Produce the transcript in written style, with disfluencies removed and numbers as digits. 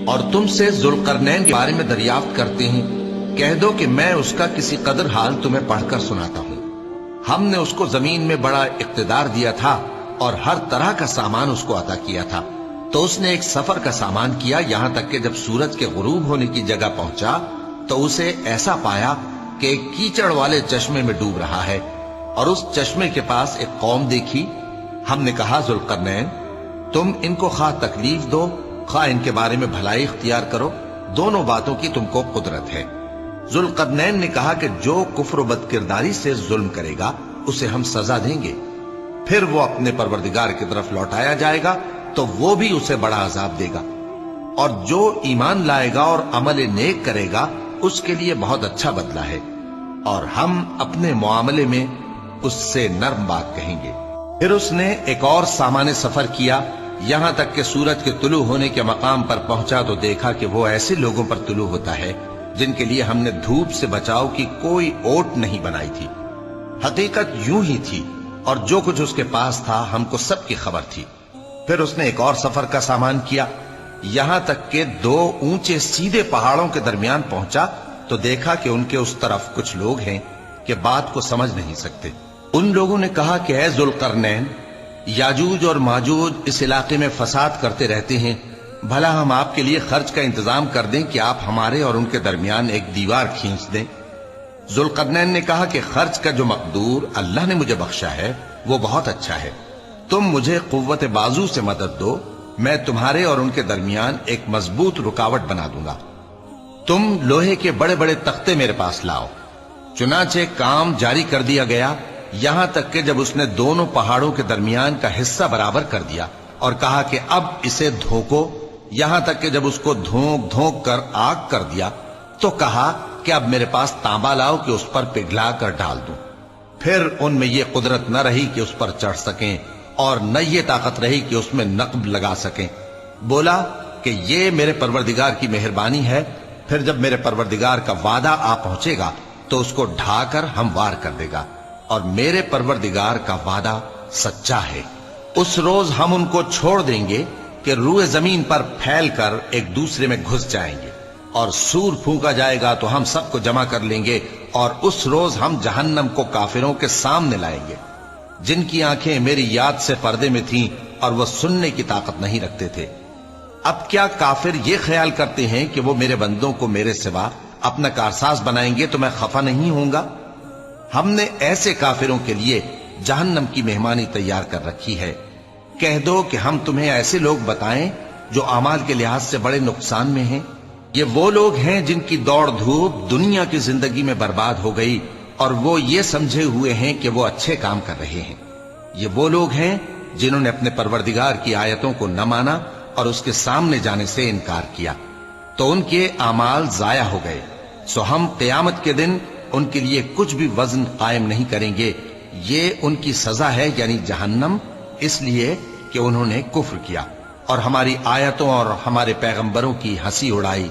اور تم سے ذوالقرنین کے بارے میں دریافت کرتے ہیں، کہہ دو کہ میں اس کا کسی قدر حال تمہیں پڑھ کر سناتا ہوں۔ ہم نے اس کو زمین میں بڑا اقتدار دیا تھا اور ہر طرح کا سامان اس کو عطا کیا تھا، تو اس نے ایک سفر کا سامان کیا، یہاں تک کہ جب سورج کے غروب ہونے کی جگہ پہنچا تو اسے ایسا پایا کہ ایک کیچڑ والے چشمے میں ڈوب رہا ہے، اور اس چشمے کے پاس ایک قوم دیکھی۔ ہم نے کہا ذوالقرنین، تم ان کو خواہ تکلیف دو خواہ ان کے بارے میں بھلائی اختیار کرو، دونوں باتوں کی تم کو قدرت ہے۔ ذوالقرنین نے کہا کہ جو کفر و بد کرداری سے ظلم کرے گا اسے ہم سزا دیں گے، پھر وہ اپنے پروردگار کی طرف لوٹایا جائے گا تو وہ بھی اسے بڑا عذاب دے گا، اور جو ایمان لائے گا اور عمل نیک کرے گا اس کے لیے بہت اچھا بدلہ ہے، اور ہم اپنے معاملے میں اس سے نرم بات کہیں گے۔ پھر اس نے ایک اور سامان سفر کیا، یہاں تک کہ سورج کے طلوع ہونے کے مقام پر پہنچا تو دیکھا کہ وہ ایسے لوگوں پر طلوع ہوتا ہے جن کے لیے ہم نے دھوپ سے بچاؤ کی کوئی اوٹ نہیں بنائی تھی۔ حقیقت یوں ہی تھی، اور جو کچھ اس کے پاس تھا ہم کو سب کی خبر تھی۔ پھر اس نے ایک اور سفر کا سامان کیا، یہاں تک کہ دو اونچے سیدھے پہاڑوں کے درمیان پہنچا تو دیکھا کہ ان کے اس طرف کچھ لوگ ہیں کہ بات کو سمجھ نہیں سکتے۔ ان لوگوں نے کہا کہ اے ذوالقرنین، یاجوج اور ماجوج اس علاقے میں فساد کرتے رہتے ہیں، بھلا ہم آپ کے لیے خرچ کا انتظام کر دیں کہ آپ ہمارے اور ان کے درمیان ایک دیوار کھینچ دیں۔ ذوالقرنین نے کہا کہ خرچ کا جو مقدور اللہ نے مجھے بخشا ہے وہ بہت اچھا ہے، تم مجھے قوت بازو سے مدد دو، میں تمہارے اور ان کے درمیان ایک مضبوط رکاوٹ بنا دوں گا۔ تم لوہے کے بڑے بڑے تختے میرے پاس لاؤ۔ چنانچہ کام جاری کر دیا گیا، یہاں تک کہ جب اس نے دونوں پہاڑوں کے درمیان کا حصہ برابر کر دیا اور کہا کہ اب اسے دھوکو، یہاں تک کہ جب اس کو دھونک دھونک کر آگ کر دیا تو کہا کہ اب میرے پاس تانبا لاؤ کہ اس پر پگھلا کر ڈال دوں۔ پھر ان میں یہ قدرت نہ رہی کہ اس پر چڑھ سکیں، اور نہ یہ طاقت رہی کہ اس میں نقب لگا سکیں۔ بولا کہ یہ میرے پروردگار کی مہربانی ہے، پھر جب میرے پروردگار کا وعدہ آ پہنچے گا تو اس کو ڈھا کر ہموار کر دے گا، اور میرے پروردگار کا وعدہ سچا ہے۔ اس روز ہم ان کو چھوڑ دیں گے کہ روئے زمین پر پھیل کر ایک دوسرے میں گھس جائیں گے، اور سور پھونکا جائے گا تو ہم سب کو جمع کر لیں گے، اور اس روز ہم جہنم کو کافروں کے سامنے لائیں گے، جن کی آنکھیں میری یاد سے پردے میں تھیں اور وہ سننے کی طاقت نہیں رکھتے تھے۔ اب کیا کافر یہ خیال کرتے ہیں کہ وہ میرے بندوں کو میرے سوا اپنا کارساز بنائیں گے تو میں خفا نہیں ہوں گا؟ ہم نے ایسے کافروں کے لیے جہنم کی مہمانی تیار کر رکھی ہے۔ کہہ دو کہ ہم تمہیں ایسے لوگ بتائیں جو اعمال کے لحاظ سے بڑے نقصان میں ہیں۔ یہ وہ لوگ ہیں جن کی دوڑ دھوپ دنیا کی زندگی میں برباد ہو گئی، اور وہ یہ سمجھے ہوئے ہیں کہ وہ اچھے کام کر رہے ہیں۔ یہ وہ لوگ ہیں جنہوں نے اپنے پروردگار کی آیتوں کو نہ مانا اور اس کے سامنے جانے سے انکار کیا، تو ان کے اعمال ضائع ہو گئے، سو ہم قیامت کے دن ان کے لیے کچھ بھی وزن قائم نہیں کریں گے۔ یہ ان کی سزا ہے، یعنی جہنم، اس لیے کہ انہوں نے کفر کیا اور ہماری آیتوں اور ہمارے پیغمبروں کی ہنسی اڑائی۔